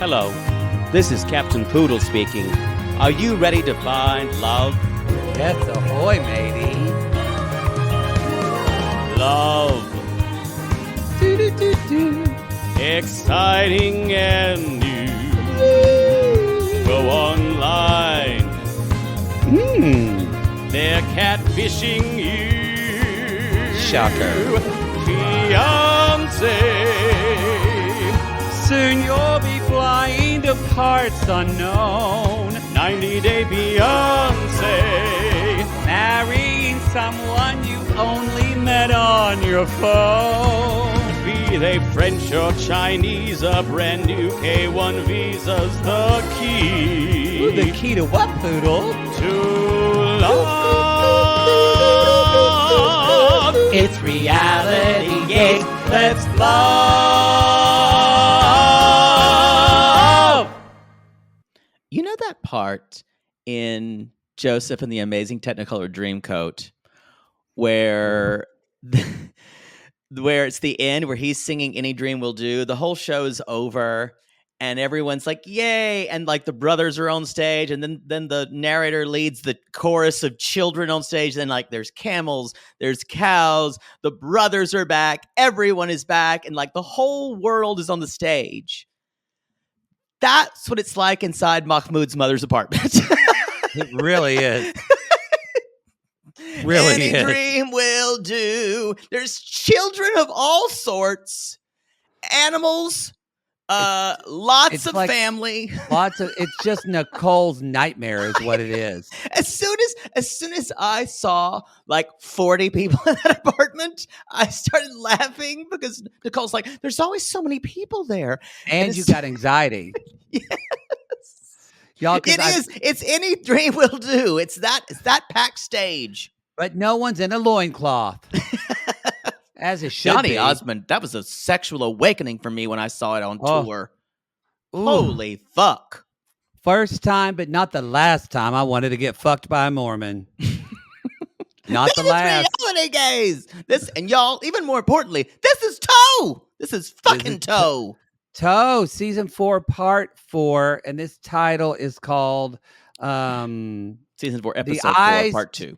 Hello, this is Captain Poodle speaking. Are you ready to find love? Yes, ahoy, matey. Love. Exciting and new. Go online. They're catfishing you. Shocker. Fiancé. Soon you'll be flying to parts unknown. 90-day Beyonce. Marrying someone you only met on your phone. Be they French or Chinese, a brand new K1 visa's the key. Ooh, the key to what, Poodle? To love. It's reality gate. Let's love. You know that part in Joseph and the Amazing Technicolor Dreamcoat where where it's the end where he's singing Any Dream Will Do? The whole show is over and everyone's like, yay! And like the brothers are on stage, and then the narrator leads the chorus of children on stage. Then like there's camels, there's cows, the brothers are back, everyone is back, and like the whole world is on the stage. That's what it's like inside Mahmoud's mother's apartment. It really is. Really Any is. dream will do. There's children of all sorts, animals, lots of like family. It's just Nicole's nightmare is what it is. As soon as I saw like 40 people in that apartment, I started laughing because Nicole's like, there's always so many people there. And you got anxiety. Yes. Y'all, It's Any Dream Will Do. It's that packed stage. But no one's in a loincloth. As it should Johnny be. Osmond, that was a sexual awakening for me when I saw it on tour. Ooh. Holy fuck. First time, but not the last time I wanted to get fucked by a Mormon. Not the last. Reality gaze. And y'all, even more importantly, this is Toe. This is fucking Toe. Toe, season 4, part 4, and this title is called Season 4, episode 4, part 2.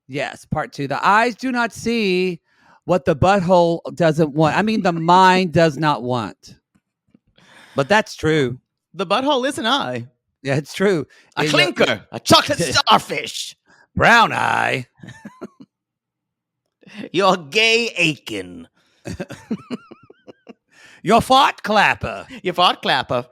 Yes, part 2. The eyes do not see what the butthole doesn't want. I mean, the mind does not want. But that's true. The butthole is an eye. Yeah, it's true. A clinker. A chocolate starfish. Brown eye. Your gay Aiken. Your fart clapper. Your fart clapper.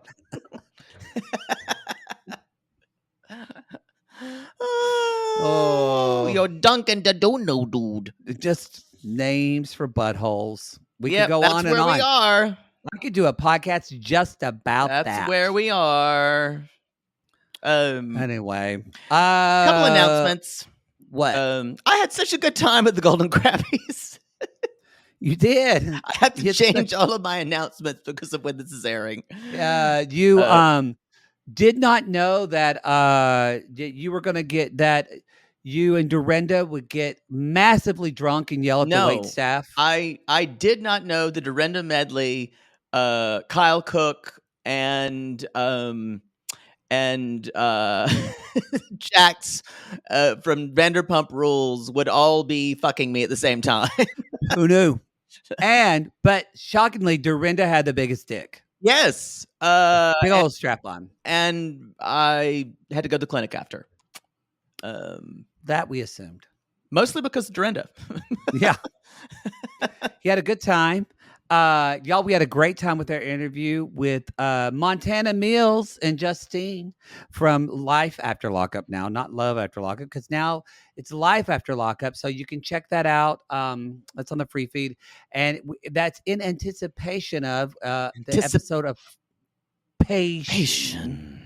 Oh, you're Duncan the Dono dude. Just names for buttholes. We could go that's on and where on. we are. I could do a podcast just about that. That's where we are. Anyway, couple announcements. What? I had such a good time at the Golden Krabbies. You did. I have to change all of my announcements because of when this is airing. You did not know that you were going to get that. You and Dorinda would get massively drunk and yell at the wait staff. I did not know the Dorinda medley, Kyle Cook and Jax from Vanderpump Rules would all be fucking me at the same time. Who knew? But shockingly, Dorinda had the biggest dick. Yes. Big old strap on. And I had to go to the clinic after. That we assumed. Mostly because of Dorinda. Yeah. He had a good time. Y'all, we had a great time with our interview with Montana Mills and Justine from Life After Lockup now, not Love After Lockup, because now it's Life After Lockup. So you can check that out. That's on the free feed. And that's in anticipation of the episode of Patient.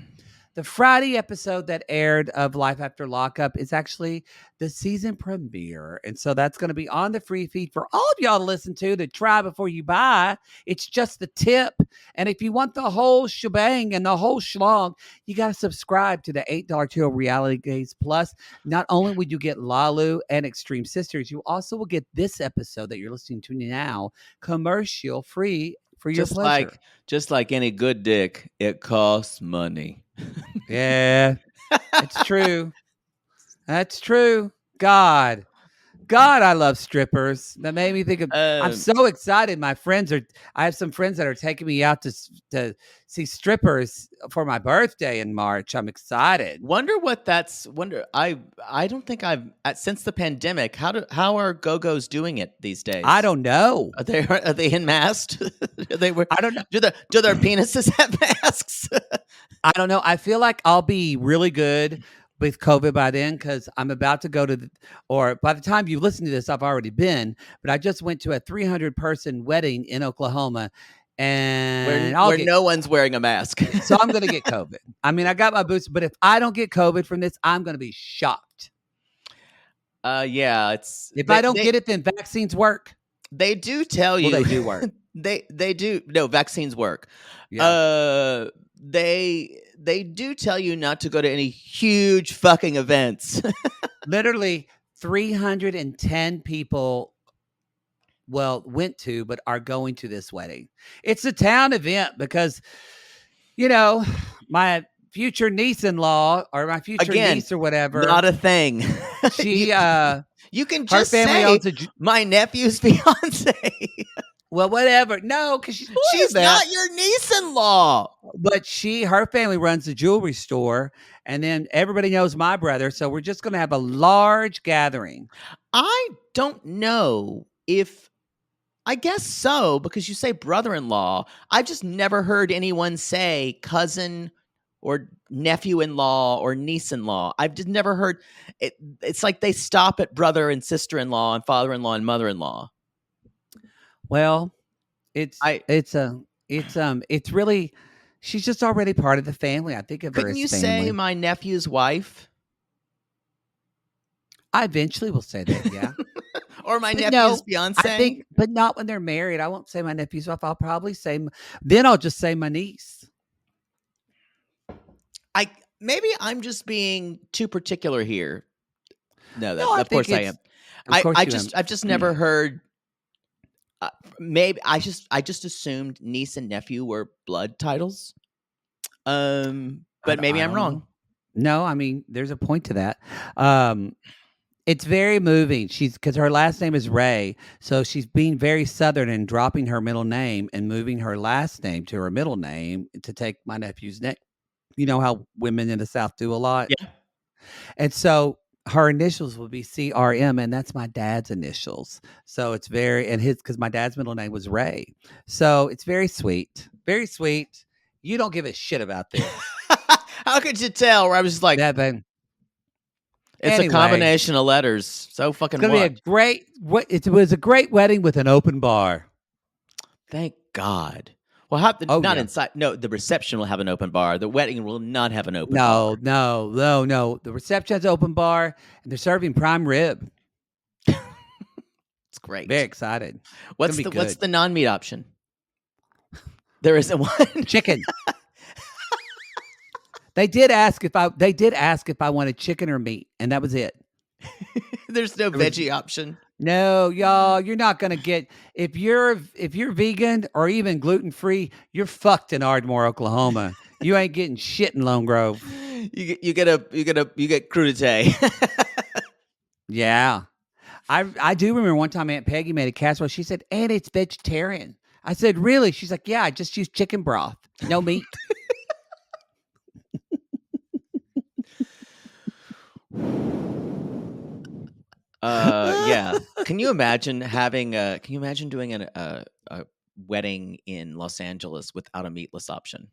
The Friday episode that aired of Life After Lockup is actually the season premiere. And so that's going to be on the free feed for all of y'all to listen to try before you buy. It's just the tip. And if you want the whole shebang and the whole schlong, you got to subscribe to the $8 tier Reality Gaze Plus. Not only would you get Lalu and Extreme Sisters, you also will get this episode that you're listening to now commercial free for your pleasure. Just like any good dick, it costs money. Yeah, it's true. That's true. God, I love strippers. That made me think of. I'm so excited. I have some friends that are taking me out to see strippers for my birthday in March. I'm excited. Wonder what that's. I don't think I've since the pandemic. How are go-go's doing it these days? I don't know. Are they unmasked? I don't know. Do their penises have masks? I don't know. I feel like I'll be really good with COVID by then because I'm about to go or by the time you listen to this, I've already been, but I just went to a 300-person wedding in Oklahoma and where no one's wearing a mask. So I'm going to get COVID. I mean, I got my booster, but if I don't get COVID from this, I'm going to be shocked. Yeah, if I don't get it, then vaccines work. They do tell you. Well, they do work. they do. No, vaccines work. Yeah. They do tell you not to go to any huge fucking events. Literally 310 people went to, but are going to this wedding. It's a town event because, my future niece-in-law or my future niece or whatever. Not a thing. She, you can just say my nephew's fiance. Well, whatever. No, because she's not your niece-in-law. But her family runs a jewelry store, and then everybody knows my brother, so we're just going to have a large gathering. I don't know if, I guess so, because you say brother-in-law. I've just never heard anyone say cousin or nephew-in-law or niece-in-law. I've just never heard it. It's like they stop at brother and sister-in-law and father-in-law and mother-in-law. Well, it's really, she's just already part of the family. I think of her as family. Couldn't you say my nephew's wife? I eventually will say that, yeah. Or my nephew's fiance? I think, but not when they're married. I won't say my nephew's wife. I'll probably say, then I'll just say my niece. Maybe I'm just being too particular here. No, of course I am. I've just never heard. Maybe I just assumed niece and nephew were blood titles. But maybe I'm wrong. No, I mean, there's a point to that. It's very moving. Because her last name is Ray, so she's being very Southern and dropping her middle name and moving her last name to her middle name to take my nephew's name. You know how women in the South do a lot? Yeah. And so her initials will be CRM, and that's my dad's initials. So it's because my dad's middle name was Ray. So it's very sweet. Very sweet. You don't give a shit about this. How could you tell? Where I was just like, Devin. It's a combination of letters. So fucking what? It was a great wedding with an open bar. Thank God. Well, not inside. No, the reception will have an open bar. The wedding will not have an open bar. No. The reception has open bar, and they're serving prime rib. It's great. Very excited. What's the non-meat option? There isn't one. Chicken. They did ask if I wanted chicken or meat, and that was it. There's no veggie option. No, y'all, you're not gonna get if you're vegan or even gluten-free, you're fucked in Ardmore, Oklahoma. You ain't getting shit in Lone Grove. You get crudité. Yeah. I do remember one time Aunt Peggy made a casserole. She said, and it's vegetarian. I said, really? She's like, yeah, I just use chicken broth. No meat. Yeah. Can you imagine doing a wedding in Los Angeles without a meatless option?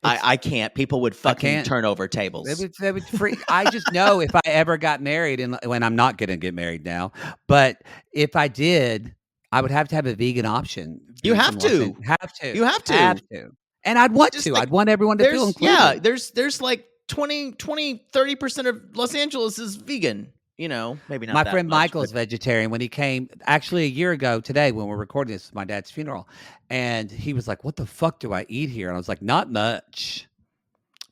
I can't. People would fucking turn over tables. They would I just know if I ever got married, and when I'm not going to get married now, but if I did, I would have to have a vegan option. You have to. You have to. And I'd want to. I'd want everyone to feel included. Yeah, there's like 30% of Los Angeles is vegan. Maybe not. My friend Michael's vegetarian. When he came, actually a year ago today, when we're recording this, my dad's funeral, and he was like, "What the fuck do I eat here?" And I was like, "Not much.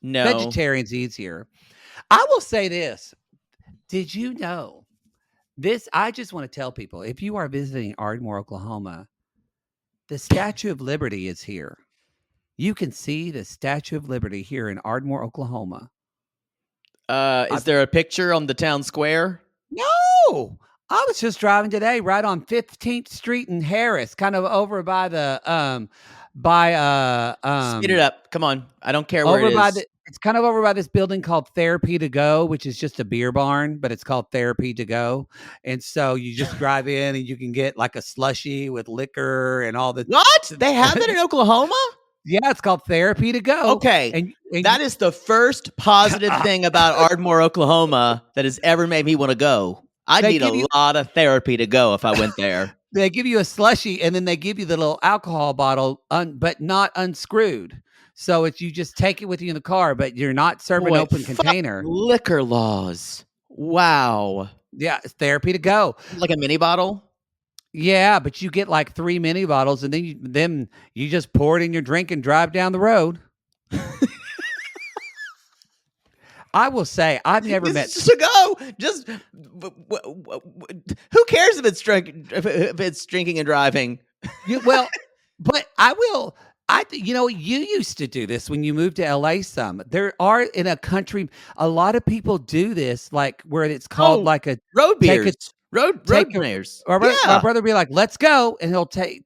No, vegetarian's easier." I will say this: did you know this? I just want to tell people: if you are visiting Ardmore, Oklahoma, the Statue of Liberty is here. You can see the Statue of Liberty here in Ardmore, Oklahoma. Is there a picture on the town square? No, I was just driving today, right on 15th Street in Harris, kind of over by the Speed it up. Come on. I don't care where over it by is. it's kind of over by this building called Therapy to Go, which is just a beer barn, but it's called Therapy to Go. And so you just drive in and you can get like a slushie with liquor and all the What? They have that in Oklahoma? Yeah, it's called Therapy to Go. Okay. And That is the first positive thing about Ardmore, Oklahoma that has ever made me want to go. I'd They need give a you- lot of therapy to go if I went there. they give you a slushie and then they give you the little alcohol bottle, but not unscrewed. So it's you just take it with you in the car, but you're not serving Boy, open fuck container. Liquor laws. Wow. Yeah, it's Therapy to Go. Like a mini bottle? Yeah, but you get like 3 mini bottles and then you just pour it in your drink and drive down the road. I will say I've never This met is just to go. Just who cares if it's if it's drinking and driving? well, but I will. You used to do this when you moved to LA. There are in a country, a lot of people do this, like where it's called like a road take beers. Road beers. My brother be like, "Let's go," and he'll take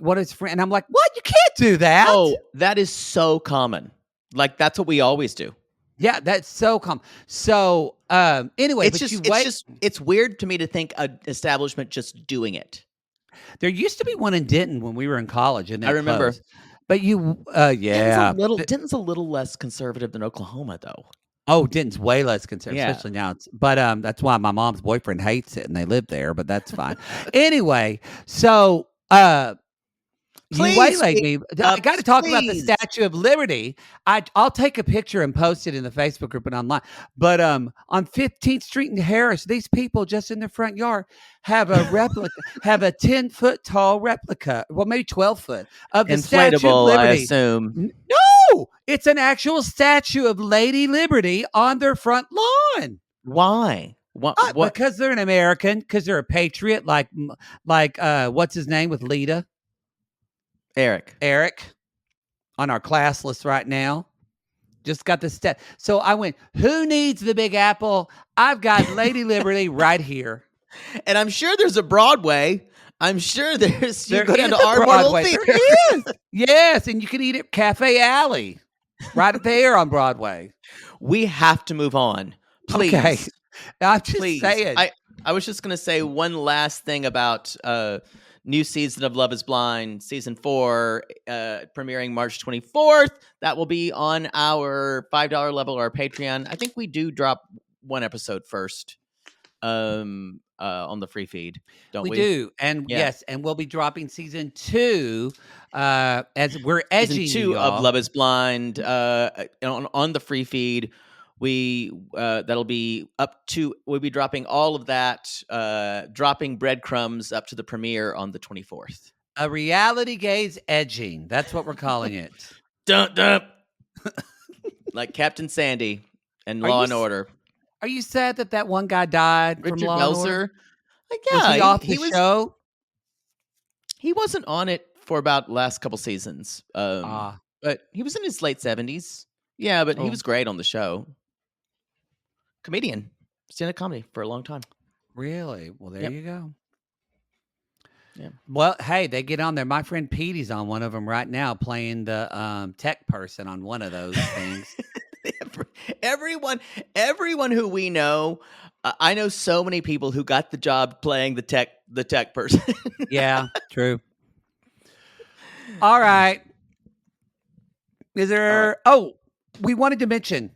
one of his friends, and I'm like, "What? You can't do that." Oh, that is so common. Like that's what we always do. Yeah, that's so common. So anyway, it's weird to me to think an establishment just doing it. There used to be one in Denton when we were in college, and I remember. closed. But yeah, Denton's a little less conservative than Oklahoma, though. Oh, Denton's way less conservative, Yeah. especially now. But that's why my mom's boyfriend hates it, and they live there. But that's fine. Anyway, so you waylaid me. I got to talk about the Statue of Liberty. I'll take a picture and post it in the Facebook group and online. But on 15th Street in Harris, these people just in their front yard have a replica, have a 10-foot tall replica, well, maybe 12-foot of the Statue of Inflatable, I Liberty. assume. No, it's an actual statue of Lady Liberty on their front lawn. Why? What? Because they're an American, because they're a patriot, like what's his name with Lita? Eric on our class list right now. Just got the stat. So I went, who needs the Big Apple? I've got Lady Liberty right here. And I'm sure there's a Broadway. I'm sure there's you There go down is to a Ardmore Broadway. Theater. There is. Yes, and you can eat at Cafe Alley right there on Broadway. We have to move on. Please. Okay. I'm just Please. saying. I was just going to say one last thing about new season of Love is Blind, season 4, premiering March 24th. That will be on our $5 level, our Patreon. I think we do drop one episode first on the free feed, don't we? We do. And yes, and we'll be dropping season 2 as we're edging season 2 y'all. of Love is Blind on the free feed. That'll be we'll be dropping all of that, dropping breadcrumbs up to the premiere on the 24th. A reality gaze edging. That's what we're calling it. Dun, dun. Like Captain Sandy and Law and Order. Are you sad that one guy died from Richard Law and Order? Belzer. Like, Was he off the show? He wasn't on it for about last couple seasons. But he was in his late 70s. Yeah, but he was great on the show. Comedian. Stand-up comedy for a long time. Really? Well, there you go. Yeah. Well, hey, they get on there. My friend Petey's on one of them right now, playing the tech person on one of those things. Everyone who we know, I know so many people who got the job playing the tech person. Yeah, true. All right. Is there? Oh, we wanted to mention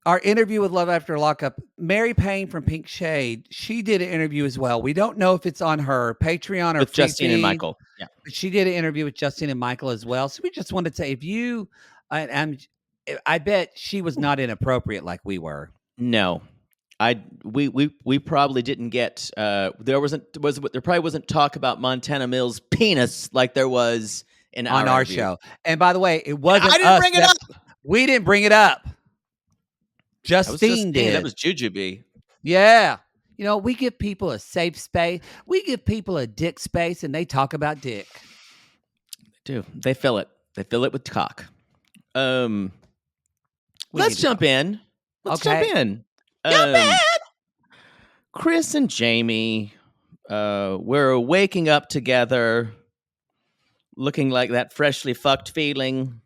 our interview with Love After Lockup. Mary Payne from Pink Shade, she did an interview as well. We don't know if it's on her Patreon or with Justine and Michael. Yeah, but she did an interview with Justine and Michael as well. So we just wanted to say, if you, I bet she was not inappropriate like we were. No, we probably didn't get. There probably wasn't talk about Montana Mills' penis like there was on our interview. show. And by the way, it wasn't. I didn't bring it up. We didn't bring it up. Justine did. That was Jujubee. Yeah. We give people a safe space. We give people a dick space, and they talk about dick. do. They fill it. They fill it with cock. We Let's need to jump go. in. Let's jump Okay. in. Kris and Jeymi, we're waking up together, looking like that freshly fucked feeling.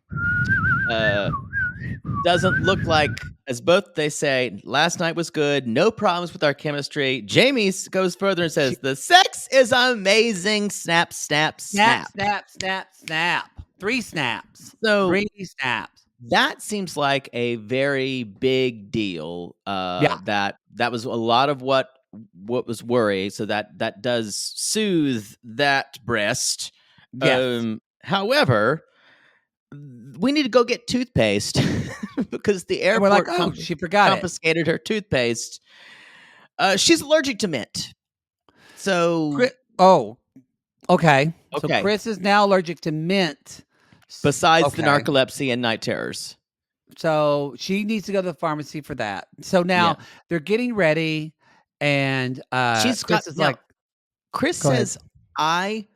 Doesn't look like, as both they say, last night was good, no problems with our chemistry. Jeymi goes further and says, the sex is amazing. Snap, snap, Snap, snap. snap, snap, snap. 3 snaps. So 3 snaps. that seems like a very big deal. Yeah. That was a lot of what was worry. So that does soothe that breast. Yes. However, we need to go get toothpaste because the And we're airport like, oh, she forgot it. confiscated her toothpaste. She's allergic to mint. So Okay. So Okay. Kris is now allergic to mint. besides the Okay. narcolepsy and night terrors. So she needs to go to the pharmacy for that. So now they're getting ready, and She's Kris got is now, like, Kris Go ahead. says, I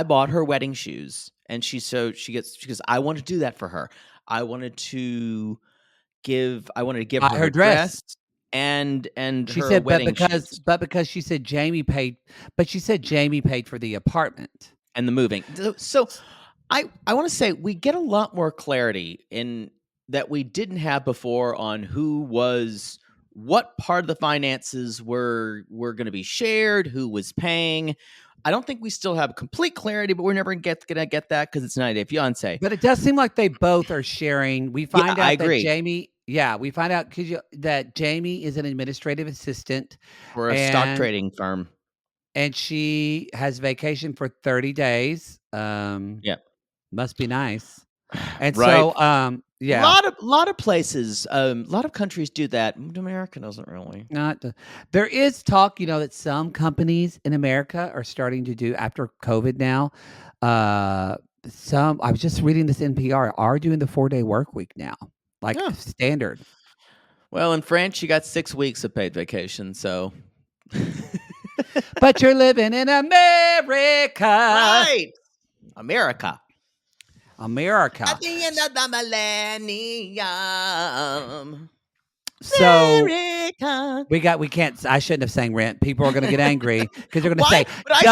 bought her wedding shoes, and she goes, I want to do that for her. I wanted to give Buy her her dress. and She her said, wedding shoes because she said Jeymi paid, but she said Jeymi paid for the apartment. and the moving. So I want to say we get a lot more clarity in that we didn't have before on what part of the finances were going to be shared, who was paying. I don't think we still have complete clarity, but we're never going to get that because it's 90 Day Fiancé. But it does seem like they both are sharing. We find out I that agree. Jeymi, we find out that Jeymi is an administrative assistant For a stock trading firm. and she has vacation for 30 days. Must be nice. And Right. so, A lot of places, a lot of countries do that. America doesn't really. There is talk, that some companies in America are starting to do after COVID now. I was just reading this NPR are doing the 4-day work week now, like standard. Well, in France, you got 6 weeks of paid vacation, so. But you're living in America, Right? America. At the end of the millennium. So America. we can't. I shouldn't have sang Rent. People are going to get angry because they're going to say, But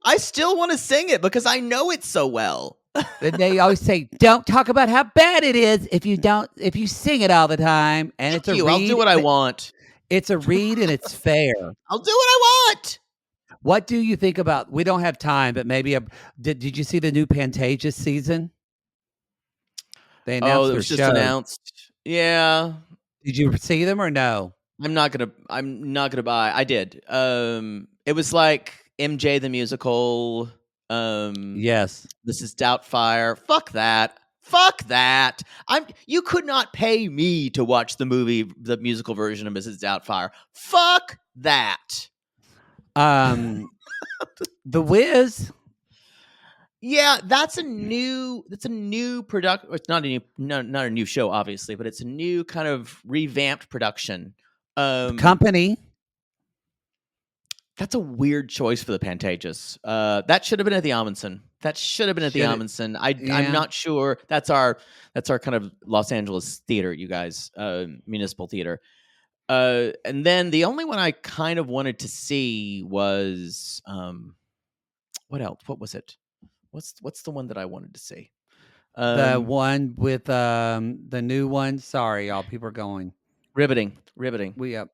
I still want to sing it because I know it so well. They always say, "Don't talk about how bad it is if you sing it all the time." And it's a read. I'll do what I want. It's a read and it's fair. I'll do what I want. What do you think about? We don't have time, but maybe did you see the new Pantages season? They announced it was their just show. announced. Yeah. Did you see them or no? I'm not gonna buy. I did. It was like MJ the musical. Yes. Mrs. Doubtfire. Fuck that. You could not pay me to watch the musical version of Mrs. Doubtfire. Fuck that. The Wiz. Yeah, that's a new production. It's not a new show, obviously, but it's a new kind of revamped production. Company. That's a weird choice for the Pantages. That should have been at the Amundsen. I'm not sure. That's our kind of Los Angeles theater, you guys, municipal theater. And then the only one I kind of wanted to see was what else? What was it? What's the one that I wanted to see? The one with the new one. Sorry, y'all. People are going. Riveting. We up.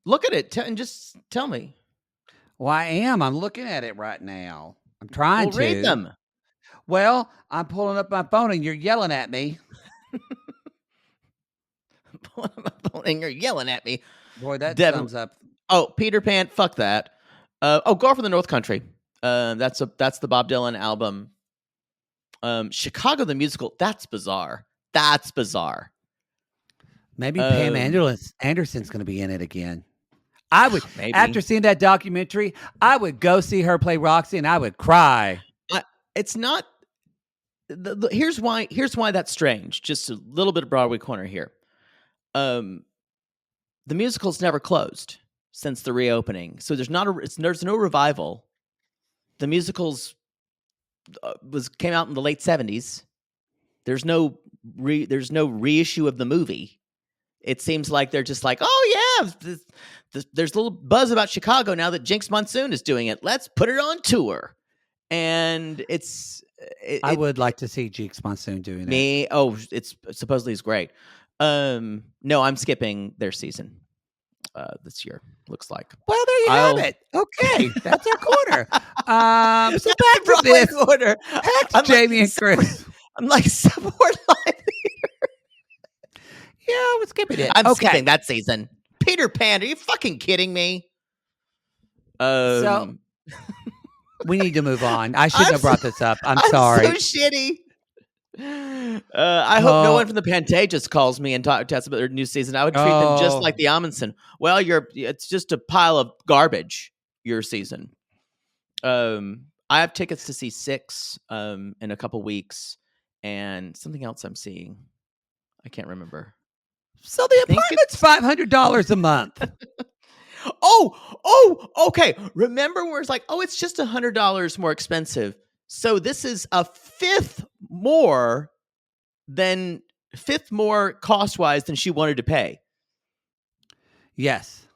Look at it and just tell me. Well, I am. I'm looking at it right now. I'm trying to read them. Well, I'm pulling up my phone and you're yelling at me. I'm pulling up my phone and you're yelling at me. Boy, that sums up. Oh, Peter Pan. Fuck that. Girl from the North Country. That's the Bob Dylan album. Chicago the musical. That's bizarre. Maybe Pam Anderson's going to be in it again. I would, maybe. After seeing that documentary, I would go see her play Roxy and I would cry. It's not. Here's why that's strange. Just a little bit of Broadway corner here. The musical's never closed since the reopening, so there's no revival. The musical's came out in the late 70s. There's no reissue of the movie. It seems like they're just like, oh yeah, there's a little buzz about Chicago now that Jinx Monsoon is doing it. Let's put it on tour. And I would like to see Jinx Monsoon doing it. It's supposedly is great. No, I'm skipping their season this year. Looks like. Well, there you have it. Okay, that's our corner. So back to this order. Back to Jeymi and Kris. I'm like support live. Yeah, we're skipping it. I'm skipping that season. Peter Pan, are you fucking kidding me? So we need to move on. I shouldn't have brought this up. I'm sorry. So shitty. I hope no one from the Pantages calls me and talks about their new season. I would treat them just like the Amundsen. Well, it's just a pile of garbage, your season. I have tickets to see 6 in a couple weeks and something else I'm seeing. I can't remember. So the apartment's $500 a month. Okay. Remember where it's like, it's just $100 more expensive. So this is a fifth more cost-wise than she wanted to pay. Yes.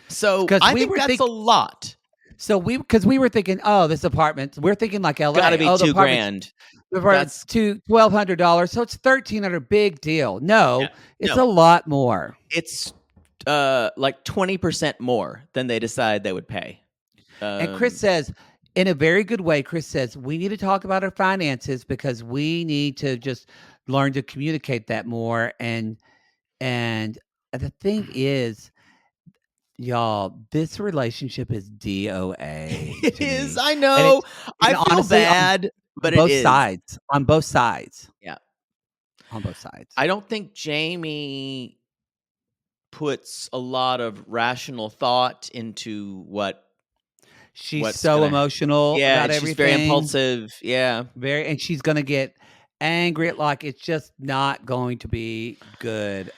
So I think that's a lot. So because we were thinking, this apartment, we're thinking like LA. Gotta be $2,000. That's $1,200. So it's $1,300. Big deal. No, it's a lot more. It's like 20% more than they decide they would pay. And Kris says, in a very good way, Kris says, we need to talk about our finances because we need to just learn to communicate that more. And the thing is, y'all, this relationship is DOA. It is. I know. I feel honestly, bad, but it is. On both sides. Yeah. On both sides. I don't think Jeymi puts a lot of rational thought into what she's so emotional about everything. She's very impulsive. Yeah. And she's going to get angry at it's just not going to be good.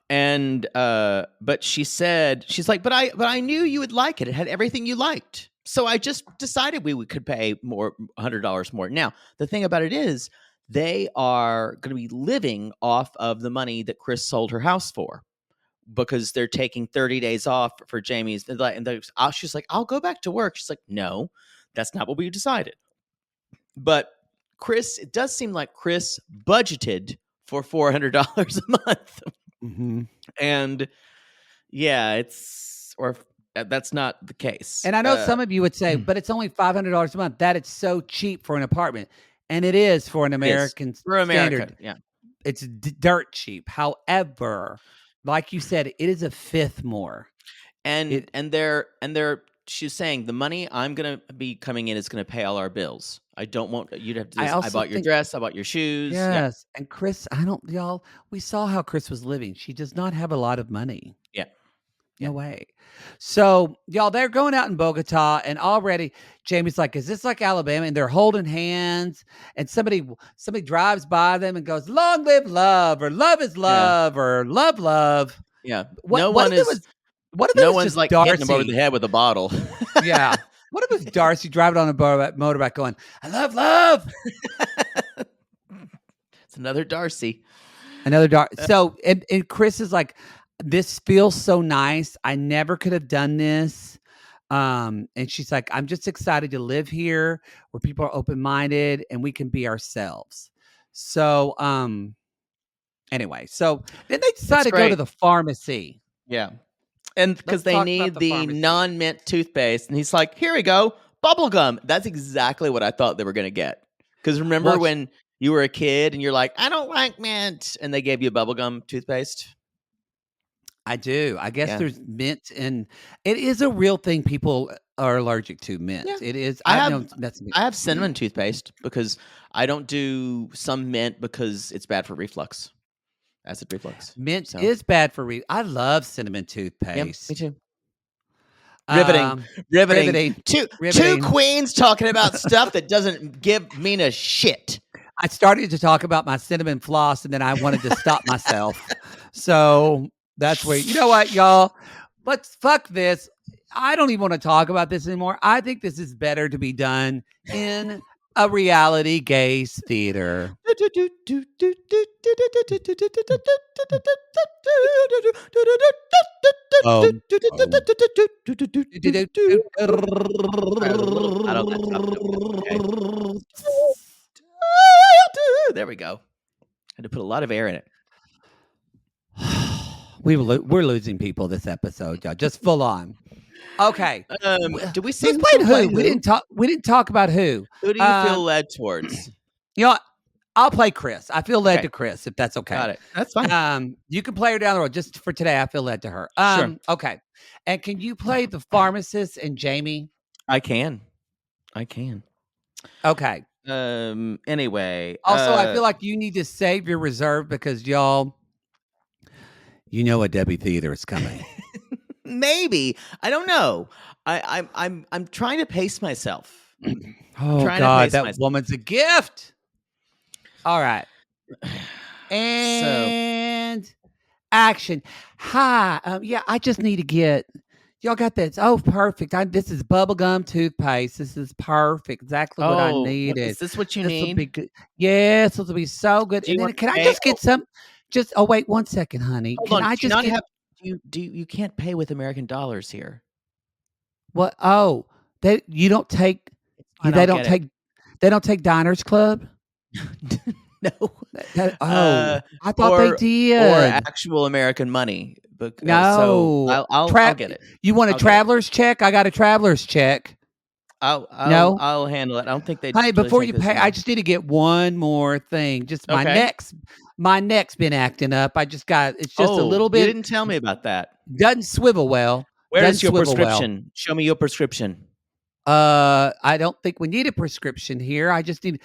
And but she said, she's like, but I knew you would like it. It had everything you liked. So I just decided we could pay more, $100 more. Now, the thing about it is they are going to be living off of the money that Kris sold her house for because they're taking 30 days off for Jeymi's. And she's like, I'll go back to work. She's like, no, that's not what we decided. But it does seem like Kris budgeted for $400 a month. Mm-hmm. And that's not the case. And I know some of you would say, but it's only $500 a month. That is so cheap for an apartment. And it is for an American standard. Yeah. It's dirt cheap. However, like you said, it is a fifth more. And she's saying the money I'm going to be coming in is going to pay all our bills. I don't want you to have to do this. I bought your dress. I bought your shoes. Yes. Yeah. And Kris, we saw how Kris was living. She does not have a lot of money. Yeah. No way. So, y'all, they're going out in Bogota, and already Jeymi's like, is this like Alabama? And they're holding hands, and somebody drives by them and goes, long live love, or love is love, or love. Yeah. No one's like Darcy hitting him over the head with a bottle. Yeah. What if it's Darcy driving on a motorbike going, I love. It's another Darcy. So, and Kris is like, this feels so nice. I never could have done this. And she's like, I'm just excited to live here where people are open-minded and we can be ourselves. So, anyway, so then they decide to go to the pharmacy. Yeah. And because they need the non-mint toothpaste. And he's like, here we go. Bubble gum. That's exactly what I thought they were going to get. Because remember when you were a kid and you're like, I don't like mint. And they gave you bubble gum toothpaste? I do. I guess there's mint, and it is a real thing. People are allergic to mint. Yeah. It is. I have cinnamon toothpaste because I don't do some mint because it's bad for reflux. Acid reflux. Mint is bad for I love cinnamon toothpaste. Yep, me too. Riveting. Two queens talking about stuff that doesn't mean a shit. I started to talk about my cinnamon floss, and then I wanted to stop myself. So that's where, you know what, y'all? Let's fuck this. I don't even want to talk about this anymore. I think this is better to be done in a reality gaze theater. I don't let stuff do it. Okay. There we go. Had to put a lot of air in it. We're losing people this episode, y'all. Just full on. Okay. Do we Who's seem playing to who? play We didn't talk about who. Who do you feel led towards? You know what? I'll play Kris. I feel led Okay. to Kris, if that's okay. Got it. That's fine. You can play her down the road. Just for today, I feel led to her. Sure. Okay. And can you play the pharmacist and Jeymi? I can. Okay. Anyway. Also, I feel like you need to save your reserve because y'all, you know a Debbie Theater is coming. Maybe. I don't know. I'm trying to pace myself. Oh God, that woman's a gift. All right. And action. Hi. Yeah, I just need to get. Y'all got this. Oh, perfect. This is bubblegum toothpaste. This is perfect. Exactly what I needed. Is this what you This will need? be good. Yes, this will be so good. Do you And then want can to I pay? just get some? Just wait 1 second, honey. Hold Can on. I Do you just not get have? You can't pay with American dollars here. what? Oh, you don't take. I They don't don't get take. They don't take Diners Club. No. I thought they did. Or actual American money. But, No. so I'll get it. You want a I'll get it. traveler's check? I got a traveler's check. No? I'll handle it. I don't think they. Honey, really before take you this pay, in. I just need to get one more thing. Just my Okay. neck's been acting up. It's just a little You bit. didn't tell me about that. Doesn't swivel well. Where is Doesn't your swivel well. prescription? Show me your prescription. I don't think we need a prescription here. I just need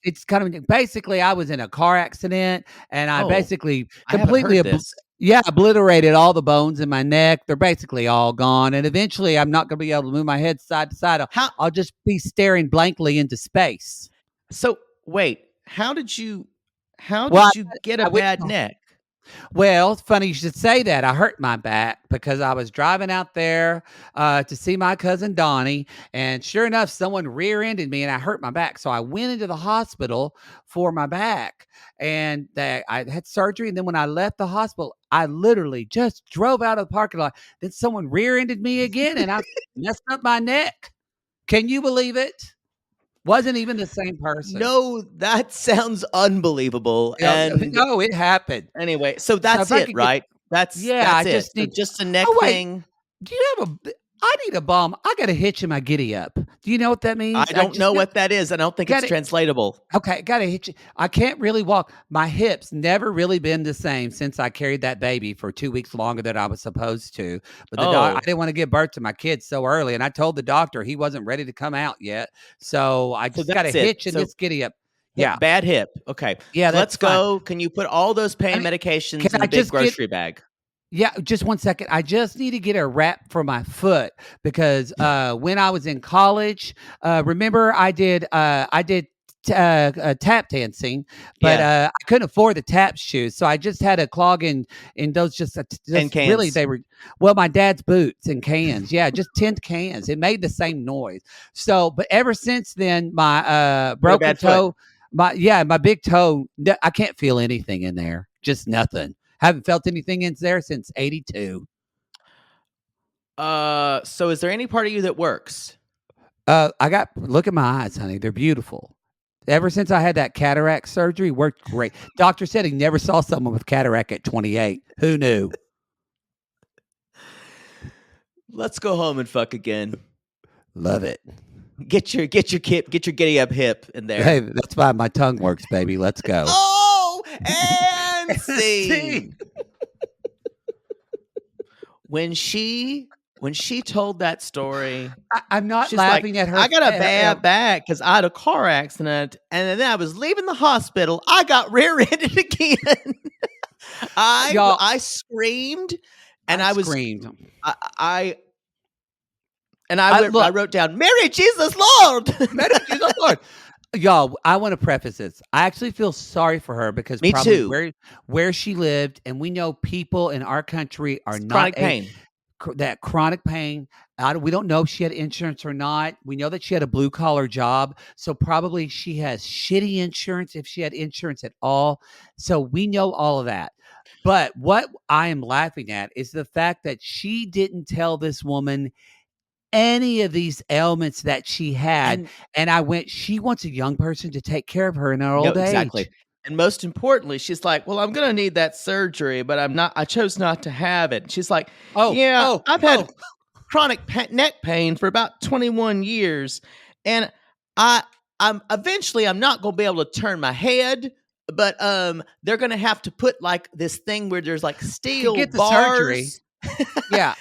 it's kind of basically I was in a car accident and I basically completely obliterated all the bones in my neck. They're basically all gone. And eventually I'm not going to be able to move my head side to side. I'll just be staring blankly into space. So wait, how did you get a bad neck? Well, it's funny you should say that. I hurt my back because I was driving out there to see my cousin Donnie, and sure enough, someone rear-ended me, and I hurt my back. So I went into the hospital for my back, and I had surgery. And then when I left the hospital, I literally just drove out of the parking lot. Then someone rear-ended me again, and I messed up my neck. Can you believe it? Wasn't even the same person. No, that sounds unbelievable. And no, it happened. Anyway, so that's it, right? That's it. Just a neck thing. Do you have I need a bomb. I got a hitch in my giddy up. Do you know what that means? I don't know what that is. I don't think it's translatable. Okay, got a hitch. I can't really walk. My hips never really been the same since I carried that baby for 2 weeks longer than I was supposed to. But I didn't want to give birth to my kids so early, and I told the doctor he wasn't ready to come out yet. So I just got a hitch in this giddy up. Yeah, bad hip. Okay. Yeah, let's go. Can you put all those pain medications in a big grocery bag? Yeah, just 1 second. I just need to get a wrap for my foot because when I was in college, remember I did tap dancing, but I couldn't afford the tap shoes, so I just had a clog in those just cans. Really they were my dad's boots and cans. Yeah, just tinned cans. It made the same noise. So, but ever since then, my broken toe, my big toe, I can't feel anything in there. Just nothing. Haven't felt anything in there since 82. So is there any part of you that works? Look at my eyes, honey. They're beautiful. Ever since I had that cataract surgery, worked great. Doctor said he never saw someone with cataract at 28. Who knew? Let's go home and fuck again. Love it. Get your giddy up hip in there. Hey, that's why my tongue works, baby. Let's go. Oh, and see. When she told that story, I'm not laughing at her. I got a bad back because I had a car accident, and then I was leaving the hospital. I got rear-ended again. I screamed, and I screamed. I wrote down, Mary Jesus Lord. Mary Jesus Lord. Y'all, I want to preface this. I actually feel sorry for her because too. Where she lived, and we know people in our country are chronic pain. that chronic pain. We don't know if she had insurance or not. We know that she had a blue collar job. So probably she has shitty insurance if she had insurance at all. So we know all of that. But what I am laughing at is the fact that she didn't tell this woman any of these ailments that she had. And I went, she wants a young person to take care of her in her old exactly. age. And most importantly, she's like, well, I'm going to need that surgery, but I chose not to have it. She's like, I've had chronic neck pain for about 21 years. And I'm not going to be able to turn my head, but they're going to have to put like this thing where there's like steel get the bars. Surgery. Yeah.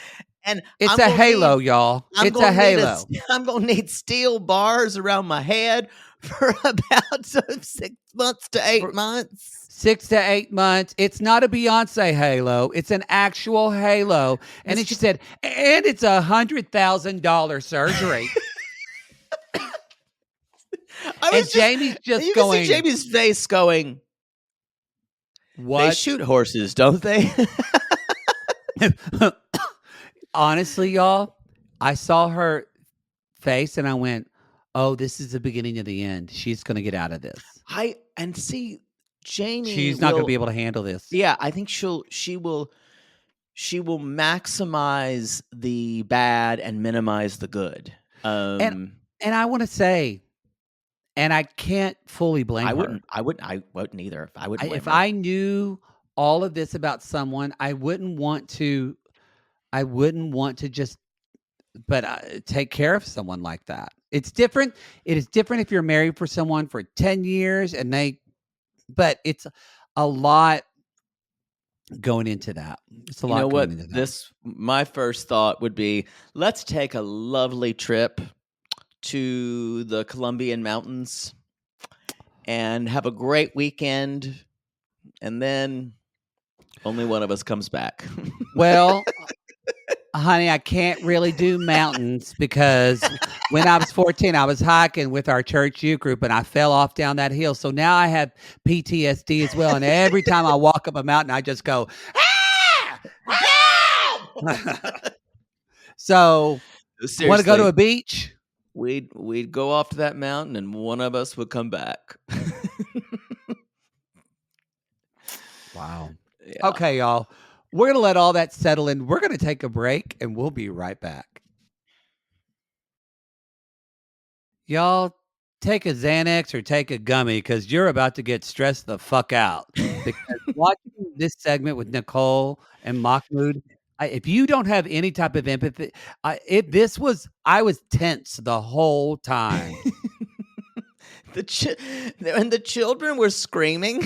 And it's a halo, y'all. It's a halo. I'm going to need steel bars around my head for about 6 months to 8 months. 6 to 8 months. It's not a Beyonce halo. It's an actual halo. And then she said, and it's $100,000 surgery. Jeymi's just you going. You can see Jeymi's face going, what? They shoot horses, don't they? Honestly, y'all, I saw her face and I went, oh, this is the beginning of the end. She's going to get out of this. Jeymi. She's not going to be able to handle this. Yeah, I think she will maximize the bad and minimize the good. And I want to say, and I can't fully blame her. I wouldn't either. If I knew all of this about someone, I wouldn't want to just take care of someone like that. It's different. It is different if you're married for someone for 10 years but it's a lot going into that. It's a lot. You know what? My first thought would be, let's take a lovely trip to the Colombian mountains and have a great weekend, and then only one of us comes back. Well, honey, I can't really do mountains because when I was 14, I was hiking with our church youth group and I fell off down that hill. So now I have PTSD as well. And every time I walk up a mountain, I just go, ah! So, want to go to a beach? We'd go off to that mountain and one of us would come back. Wow. Yeah. Okay, y'all. We're going to let all that settle in. We're going to take a break, and we'll be right back. Y'all, take a Xanax or take a gummy because you're about to get stressed the fuck out. Because watching this segment with Nicole and Mahmoud, if you don't have any type of empathy, I was tense the whole time. And the children were screaming.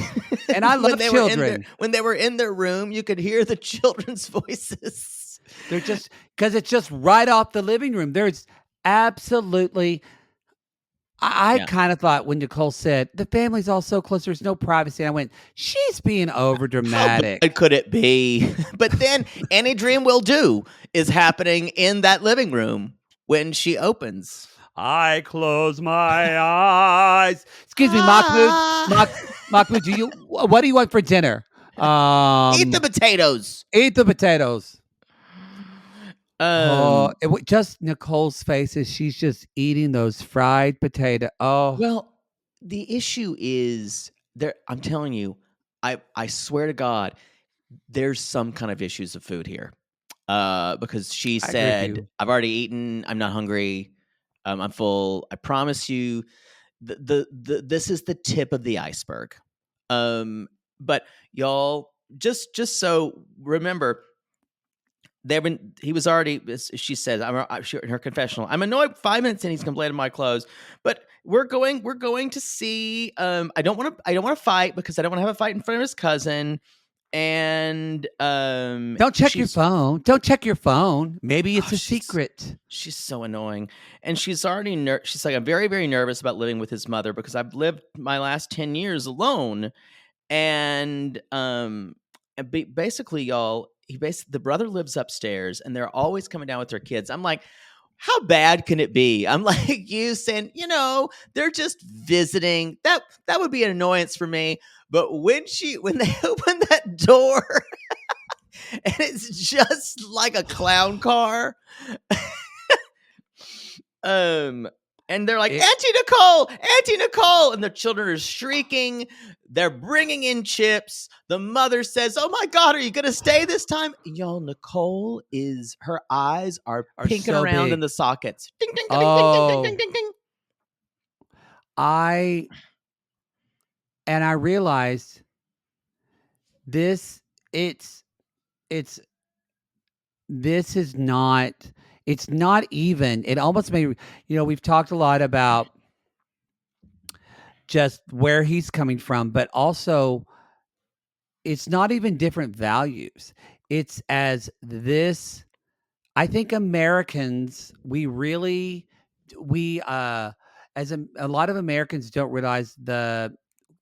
And I love children. When they were in their room, you could hear the children's voices. They're just, because it's just right off the living room. There's absolutely, I kind of thought when Nicole said, the family's all so close, there's no privacy. And I went, she's being over dramatic. How bad could it be? But then Any Dream Will Do is happening in that living room when she opens. I close my eyes. Excuse me, Mahmoud. Mahmoud, what do you want for dinner? Eat the potatoes. Eat the potatoes. Just Nicole's face as she's just eating those fried potato. Oh, well, the issue is there. I'm telling you, I swear to God, there's some kind of issues of food here. Because she said, "I've already eaten. I'm not hungry. I'm full. I promise you." This is the tip of the iceberg. But y'all, just so remember. He was already, she says, in her confessional, I'm annoyed 5 minutes in, he's complaining my clothes, but we're going to see, I don't want to fight because I don't want to have a fight in front of his cousin. And, don't check your phone. Don't check your phone. Maybe it's a secret. She's so annoying. And she's already, she's like, I'm very, very nervous about living with his mother because I've lived my last 10 years alone. And basically, y'all, the brother lives upstairs and they're always coming down with their kids. I'm like, how bad can it be? I'm like, you saying, they're just visiting. That would be an annoyance for me. But when they open that door and it's just like a clown car. And they're like, Auntie Nicole, and the children are shrieking. They're bringing in chips. The mother says, "Oh my God, are you going to stay this time?" Y'all, Nicole her eyes are pinking so around big. in the sockets. Ding, ding, ding, ding, ding, ding, ding, ding, ding. I realized this it's this is not it's not even, it almost made, we've talked a lot about just where he's coming from, but also it's not even different values. It's as this, I think Americans, we as a lot of Americans don't realize the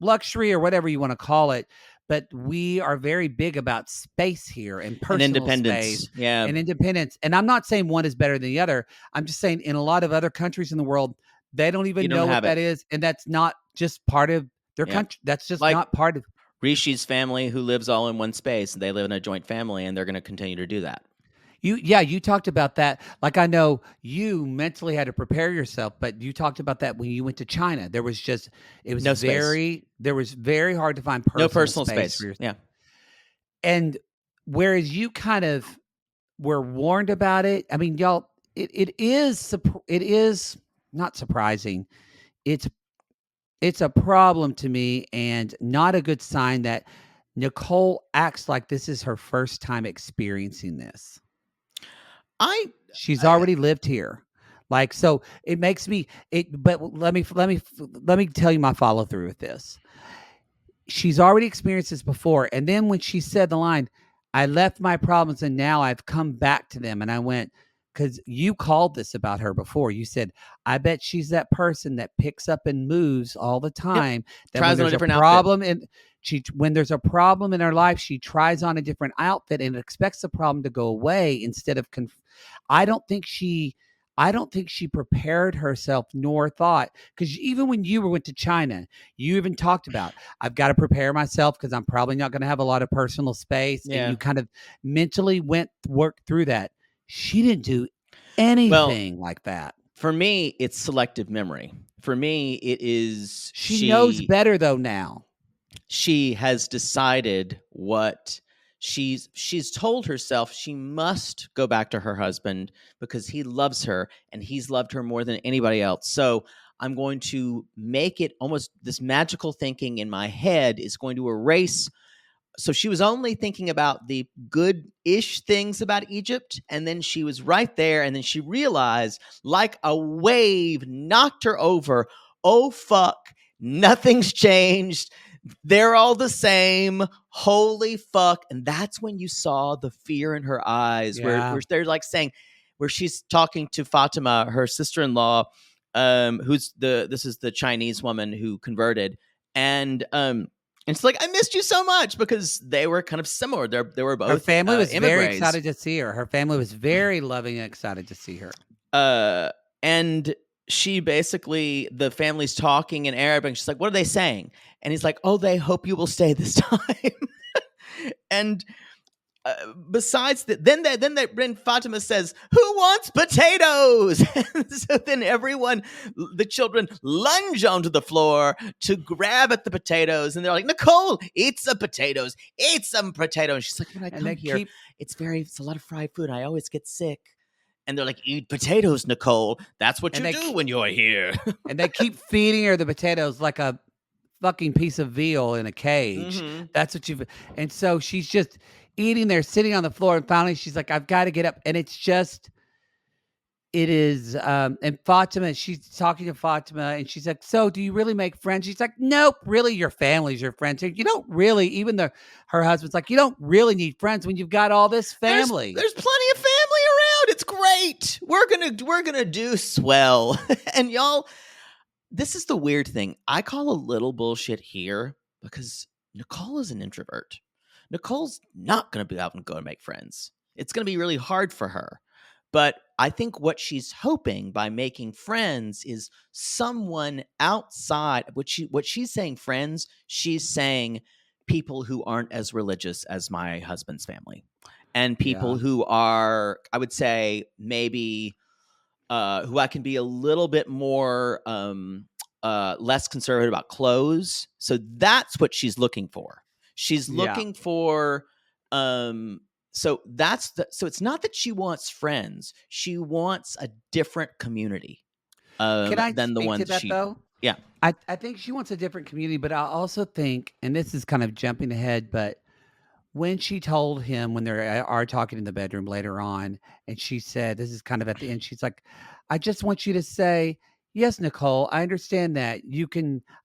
luxury or whatever you want to call it, but we are very big about space here and personal And independence. space Yeah. and independence. And I'm not saying one is better than the other. I'm just saying in a lot of other countries in the world, they don't even know what that is. And that's not just part of their country. That's just like, not part of Rishi's family, who lives all in one space, and they live in a joint family, and they're going to continue to do that. You talked about that. Like, I know you mentally had to prepare yourself, but you talked about that when you went to China. There was very hard to find personal space for yourself. Yeah. And whereas you kind of were warned about it, I mean, y'all, it is not surprising. It's a problem to me, and not a good sign that Nicole acts like this is her first time experiencing this. She's already lived here. Like, so it makes me but let me tell you my follow through with this. She's already experienced this before. And then when she said the line, "I left my problems and now I've come back to them." And I went, because you called this about her before. You said, "I bet she's that person that picks up and moves all the time." Yep. That tries when on a different problem outfit. When there's a problem in her life, she tries on a different outfit and expects the problem to go away instead of I don't think she prepared herself nor thought, because even when you went to China, you even talked about, I've got to prepare myself because I'm probably not going to have a lot of personal space. Yeah. And you kind of mentally worked through that. She didn't do anything like that. For me, it's selective memory. For me, it is she knows better though now. She has decided what she's told herself she must go back to her husband because he loves her and he's loved her more than anybody else. So I'm going to make it almost this magical thinking in my head is going to erase. So she was only thinking about the good-ish things about Egypt, and then she was right there, and then she realized, like a wave knocked her over, oh, fuck, nothing's changed. They're all the same. Holy fuck. And that's when you saw the fear in her eyes, where they're like saying, where she's talking to Fatima, her sister-in-law, this is the Chinese woman who converted. And it's like, I missed you so much, because they were kind of similar. They were both. Her family was immigrants. Very excited to see her. Her family was very loving and excited to see her. And she basically, the family's talking in Arabic. She's like, "What are they saying?" And he's like, "Oh, they hope you will stay this time." And besides that, then Fatima says, "Who wants potatoes?" And so then the children lunge onto the floor to grab at the potatoes, and they're like, "Nicole, eat some potatoes, eat some potatoes." And she's like, "When I come here, it's a lot of fried food. I always get sick." And they're like, "Eat potatoes, Nicole. That's what you do when you're here." And they keep feeding her the potatoes like a fucking piece of veal in a cage. Mm-hmm. That's what and so she's just eating there, sitting on the floor, and finally she's like, "I've got to get up." And it is, and Fatima, she's talking to Fatima, and she's like, "So do you really make friends?" She's like, "Nope, really your family's your friends. You don't really," even her husband's like, "You don't really need friends when you've got all this family." There's plenty of family around. It's great. We're gonna do swell. And y'all, this is the weird thing. I call a little bullshit here because Nicole is an introvert. Nicole's not going to be out and go and make friends. It's going to be really hard for her. But I think what she's hoping by making friends is someone outside. What she's saying friends, she's saying people who aren't as religious as my husband's family. and people who are, I would say, maybe who I can be a little bit more less conservative about clothes. So that's what she's looking for. She's looking for so it's not that she wants friends. She wants a different community Can I than the speak to ones that though? Yeah. I think she wants a different community, but I also think, and this is kind of jumping ahead, but when she told him when they are talking in the bedroom later on, and she said, this is kind of at the end, she's like, I just want you to say, yes, Nicole, I understand that.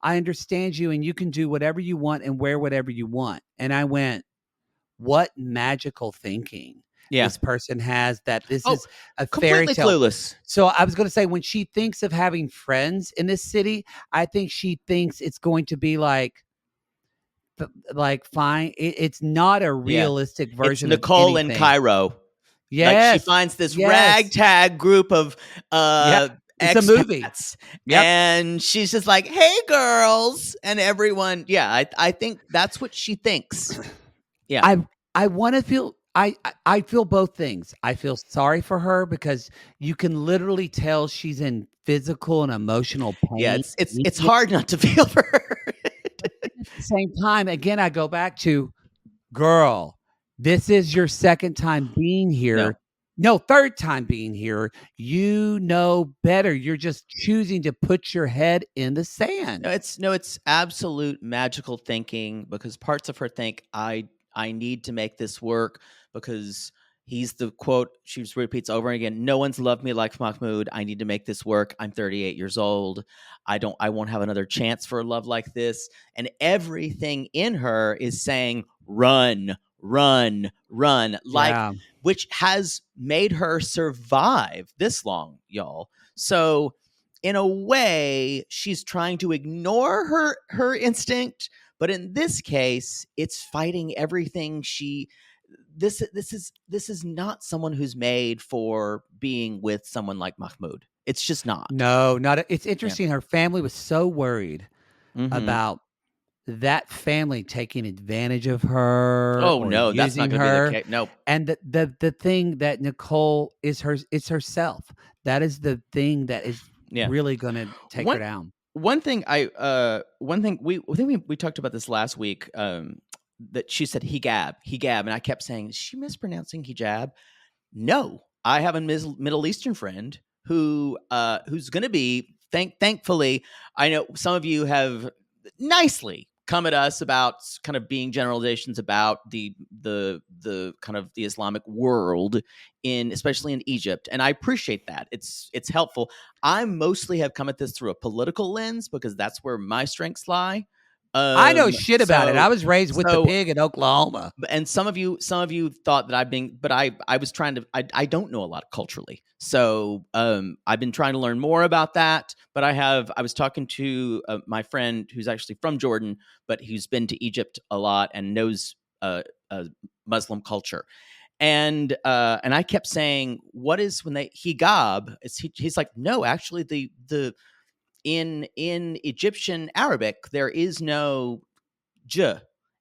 I understand you, and you can do whatever you want and wear whatever you want. And I went, what magical thinking this person has, that this is a fairy completely tale. Clueless. So I was going to say, when she thinks of having friends in this city, I think she thinks it's going to be like fine. It's not a realistic It's version Nicole of and anything. Cairo. Yes. Like she finds this ragtag group of it's a movie. Yep. And she's just like, hey girls, and everyone. Yeah, I think that's what she thinks. Yeah. I want to feel I feel both things. I feel sorry for her because you can literally tell she's in physical and emotional pain. Yeah, it's hard not to feel for her. At the same time, again, I go back to, girl, this is your second time being here. No, third time being here. You know better. You're just choosing to put your head in the sand. It's absolute magical thinking, because parts of her think, I need to make this work because he's the quote she repeats over and again. No one's loved me like Mahmoud. I need to make this work. I'm 38 years old. I won't have another chance for a love like this. And everything in her is saying, run, run, run. Like, which has made her survive this long, y'all. So in a way, she's trying to ignore her instinct, but in this case, it's fighting everything this is not someone who's made for being with someone like Mahmoud. It's just not. No, not. It's interesting. Her family was so worried about that family taking advantage of her. Oh no, that's not going to be the case. No. And the thing that Nicole is it's herself. That is the thing that is really going to take her down. One thing we talked about this last week. That she said hijab, and I kept saying, is she mispronouncing hijab? No, I have a Middle Eastern friend who's going to be. Thankfully, I know some of you have nicely come at us about kind of being generalizations about the kind of the Islamic world especially in Egypt, and I appreciate that. It's helpful. I mostly have come at this through a political lens because that's where my strengths lie. I know shit about it. I was raised with the pig in Oklahoma. And some of you thought that but I was trying to, I don't know a lot culturally. So I've been trying to learn more about that, but I was talking to my friend who's actually from Jordan, but who's been to Egypt a lot and knows Muslim culture. And I kept saying, what is when they hijab? He's like, no, actually the in Egyptian Arabic, there is no j.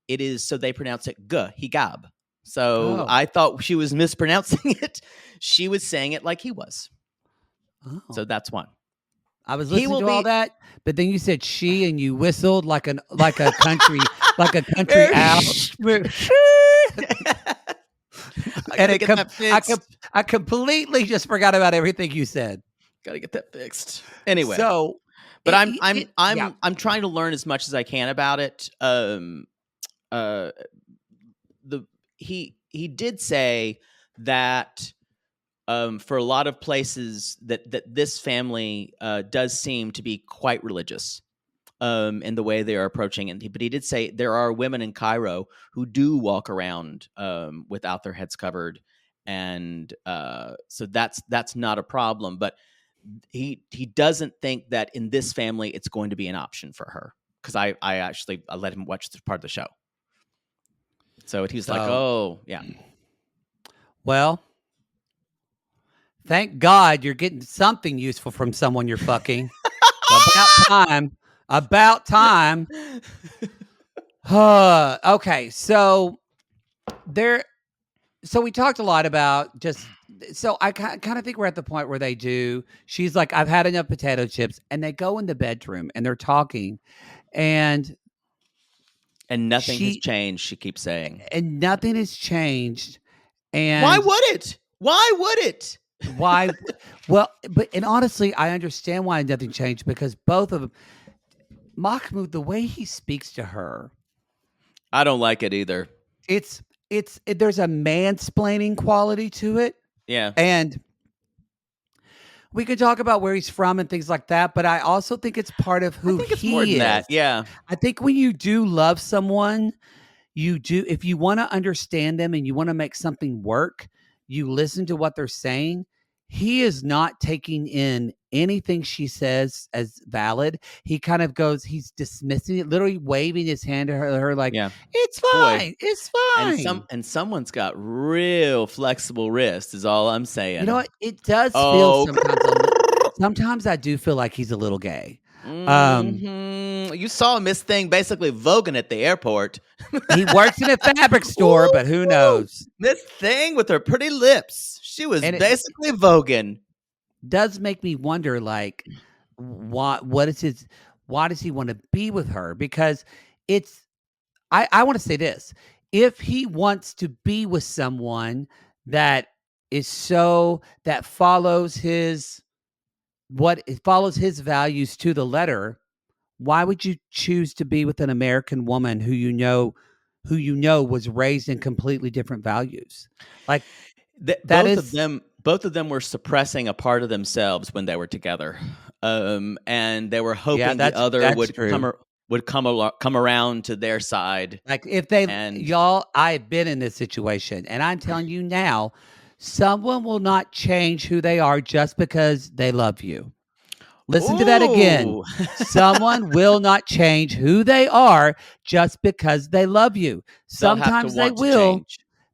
It is, so they pronounce it g, hijab. So I thought she was mispronouncing it. She was saying it like he was. So that's one. I was listening to all that, but then you said she, and you whistled like a country owl. I completely just forgot about everything you said. Gotta get that fixed. Anyway, so. But I'm trying to learn as much as I can about it. He did say that for a lot of places that this family does seem to be quite religious in the way they are approaching it. But he did say there are women in Cairo who do walk around without their heads covered, and so that's not a problem. But he doesn't think that in this family it's going to be an option for her, because I let him watch this part of the show. So he was like, oh yeah. Well, thank God you're getting something useful from someone you're fucking. About time. Okay, so So we talked a lot about just. So I kind of think we're at the point where they do. She's like, I've had enough potato chips, and they go in the bedroom and they're talking, and nothing has she changed, she keeps saying. and nothing has changed. Why And would it? Why would it? why? Well, and honestly, I understand why nothing changed because both of them, Mahmoud, the way he speaks to her, I don't like it either. there's a mansplaining quality to it, Yeah. and we could talk about where he's from and things like that. But I also think it's part of who I think it's he more than is. that. Yeah. I think when you do love someone, you do, if you want to understand them and you want to make something work, you listen to what they're saying. He is not taking in anything she says as valid. He kind of goes, he's dismissing it, literally waving his hand to her like, Yeah. it's fine. It's And fine. someone's got real flexible wrists is all I'm saying. You know what? It does Oh. feel sometimes I do feel like he's a little gay. You saw Miss Thing basically voguing at the airport. He works in a fabric store, but who knows? Miss Thing with her pretty lips. She was And it- basically voguing. Does make me wonder, like, why does he want to be with her? Because I want to say this. If he wants to be with someone that follows his values to the letter, why would you choose to be with an American woman who you know was raised in completely different values? Like Both of them were suppressing a part of themselves when they were together, and they were hoping the other would come around to their side. Like if I've been in this situation, and I'm telling you now, someone will not change who they are just because they love you. Listen to that again. Someone will not change who they are just because they love you. Sometimes they will,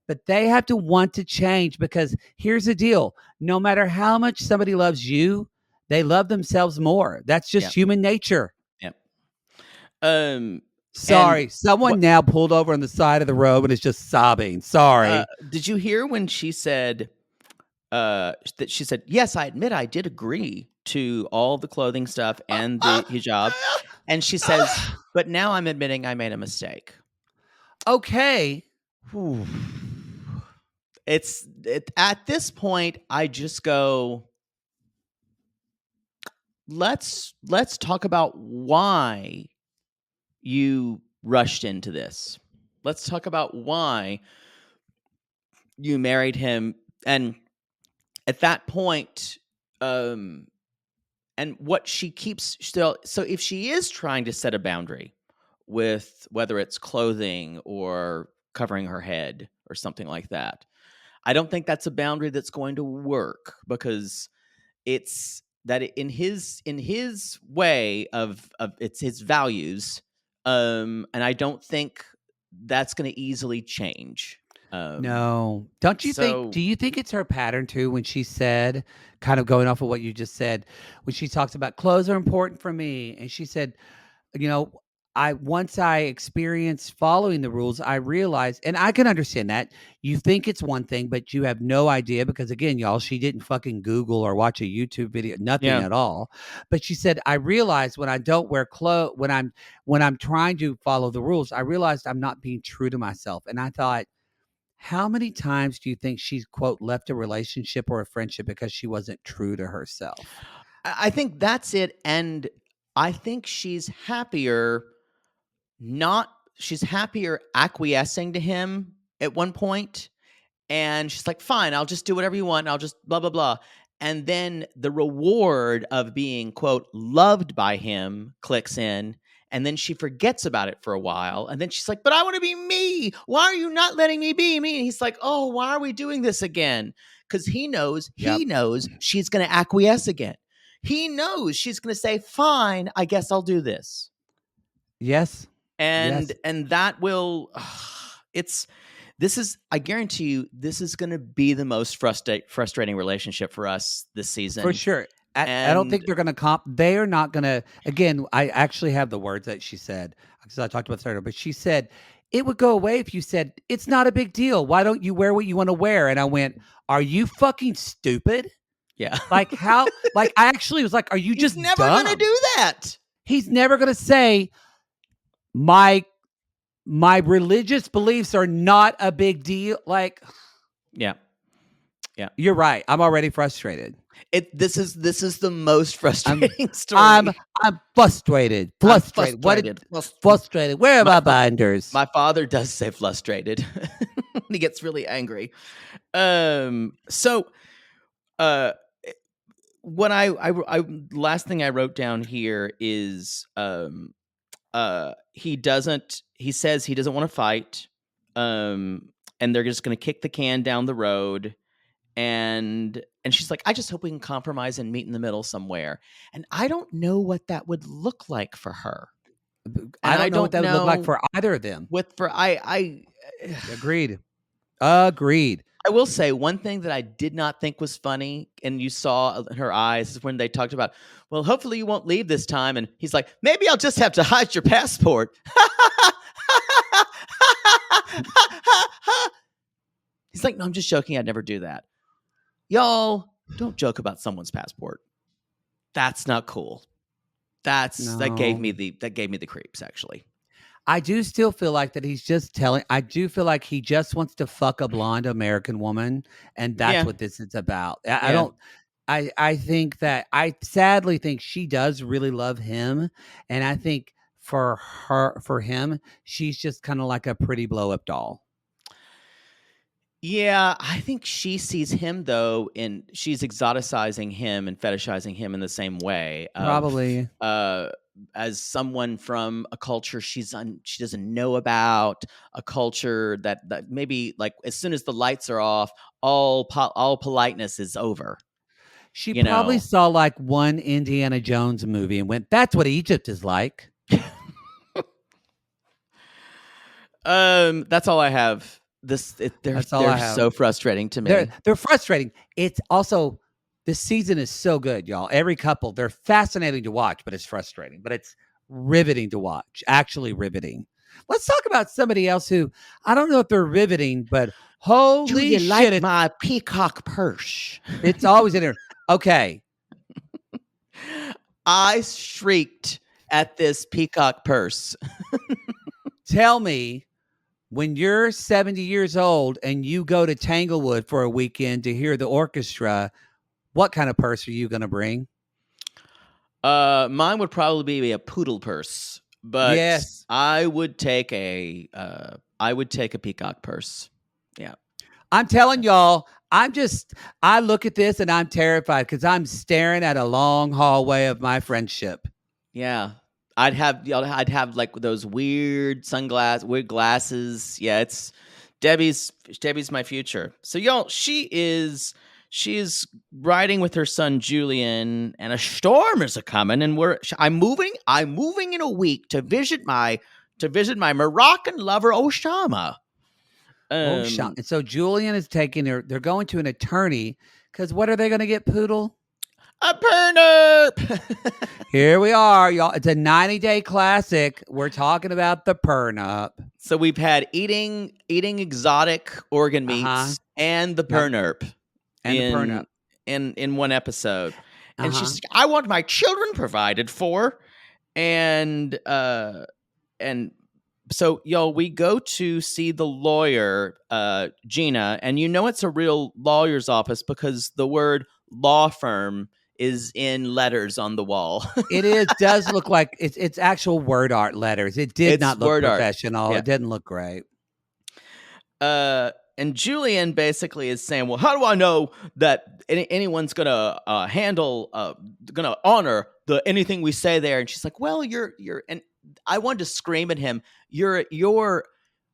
but they have to want to change, because here's the deal. No matter how much somebody loves you, they love themselves more. That's just human nature. Yep. Sorry, someone now pulled over on the side of the road and is just sobbing. Sorry. Did you hear when she said that she said, yes, I admit I did agree to all the clothing stuff and the hijab. And she says, but now I'm admitting I made a mistake. Okay. At this point, I just go, let's talk about why you rushed into this. Let's talk about why you married him. And at that point, and what she keeps still. So if she is trying to set a boundary with whether it's clothing or covering her head or something like that, I don't think that's a boundary that's going to work, because it's that in his way of it's his values, and I don't think that's going to easily change. No. Don't you think, do you think it's her pattern too, when she said, kind of going off of what you just said, when she talks about clothes are important for me, and she said, once I experienced following the rules, I realized, and I can understand that you think it's one thing, but you have no idea, because again, y'all, she didn't fucking Google or watch a YouTube video, nothing at all. But she said, I realized when I don't wear clothes, when I'm trying to follow the rules, I realized I'm not being true to myself. And I thought, how many times do you think she's, quote, left a relationship or a friendship because she wasn't true to herself? I think that's it. And I think she's happier acquiescing to him at one point. And she's like, fine, I'll just do whatever you want. I'll just blah, blah, blah. And then the reward of being, quote, loved by him clicks in. And then she forgets about it for a while. And then she's like, but I want to be me. Why are you not letting me be me? And he's like, oh, why are we doing this again? Because he knows she's going to acquiesce again. He knows she's going to say, fine, I guess I'll do this. Yes. And that will, I guarantee you, this is going to be the most frustrating relationship for us this season. For sure. I don't think they're going to they are not going to, again, I actually have the words that she said, because I talked about this earlier, but she said, it would go away if you said, it's not a big deal. Why don't you wear what you want to wear? And I went, are you fucking stupid? Yeah. Like how, like I actually was like, are you just He's never dumb? going to do that. He's never going to say my religious beliefs are not a big deal. Like, yeah. You're right. I'm already frustrated. This is the most frustrating story. I'm frustrated. Frustrated. Frustrated. Where are my binders? My father does say frustrated. He gets really angry. So what I last thing I wrote down here is he says he doesn't want to fight. And they're just going to kick the can down the road. And she's like, I just hope we can compromise and meet in the middle somewhere. And I don't know what that would look like for her. I don't know what that would look like for either of them. Agreed. I will say one thing that I did not think was funny, and you saw in her eyes, is when they talked about, well, hopefully you won't leave this time. And he's like, maybe I'll just have to hide your passport. He's like, no, I'm just joking. I'd never do that. Y'all, don't joke about someone's passport. That's not cool. That gave me the creeps, actually. I do still feel like that he's just telling. I do feel like he just wants to fuck a blonde American woman, and that's what this is about. I don't. I think that I sadly think she does really love him, and I think for him, she's just kind of like a pretty blow up doll. Yeah, I think she sees him though, and she's exoticizing him and fetishizing him in the same way. Probably. As someone from a culture she doesn't know about, a culture that maybe like as soon as the lights are off, all politeness is over. She probably saw like one Indiana Jones movie and went, "That's what Egypt is like." That's all I have. They're so frustrating to me. They're frustrating. It's also, this season is so good, y'all. Every couple, they're fascinating to watch, but it's frustrating. But it's riveting to watch. Actually riveting. Let's talk about somebody else who, I don't know if they're riveting, but holy Do you shit. like my peacock purse? It's always in there. Okay. I shrieked at this peacock purse. Tell me, when you're 70 years old and you go to Tanglewood for a weekend to hear the orchestra, what kind of purse are you going to bring? Mine would probably be a poodle purse, but yes, I would take a peacock purse. Yeah. I'm telling y'all, I look at this and I'm terrified because I'm staring at a long hallway of my friendship. Yeah. I'd have like those weird glasses. Yeah, it's Debbie's my future. So y'all, she is riding with her son Julian, and a storm is a coming, and I'm moving in a week to visit my Moroccan lover Osama. And so Julian is taking her. They're going to an attorney because what are they going to get, Poodle? A prenup. Here we are, y'all. It's a 90-day classic. We're talking about the prenup. So we've had eating exotic organ meats and the prenup. In one episode. And she's like, I want my children provided for. And so y'all, we go to see the lawyer, Gina, and it's a real lawyer's office because the word law firm is in letters on the wall. It does look like it's actual word art letters. It did not look professional. Yeah. It didn't look great. And Julian basically is saying, well, how do I know that anyone's gonna gonna honor anything we say there? And she's like, well, you're, and I wanted to scream at him,